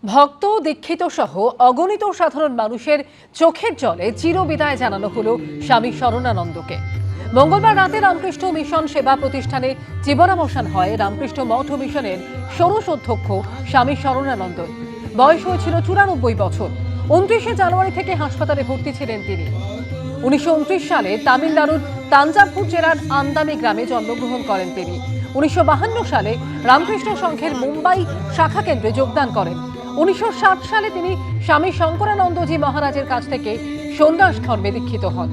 ভক্ত দীক্ষিত সহ অগণিত সাধারণ মানুষের চোখের জলে চিরবিদায় জানানো হলো স্বামী শরণানন্দকে। মঙ্গলবার রাতে রামকৃষ্ণ মিশন সেবা প্রতিষ্ঠানে জীবনাবসান হয় রামকৃষ্ণ মঠ মিশনের ষোড়শ অধ্যক্ষ স্বামী শরণানন্দ। বয়স হয়েছিল 94 বছর। 29শে জানুয়ারি থেকে হাসপাতালে ভর্তি ছিলেন তিনি। 1929 সালে তামিলনাড়ুর তাঞ্জাভুর জেলার আন্দামি গ্রামে জন্মগ্রহণ করেন তিনি। 1952 সালে রামকৃষ্ণ সংঘের মুম্বাই শাখা কেন্দ্রে যোগদান করেন। 1960 সালে তিনি স্বামী শঙ্করানন্দজি মহারাজের কাছ থেকে সন্ন্যাস ধর্মে দীক্ষিত হন।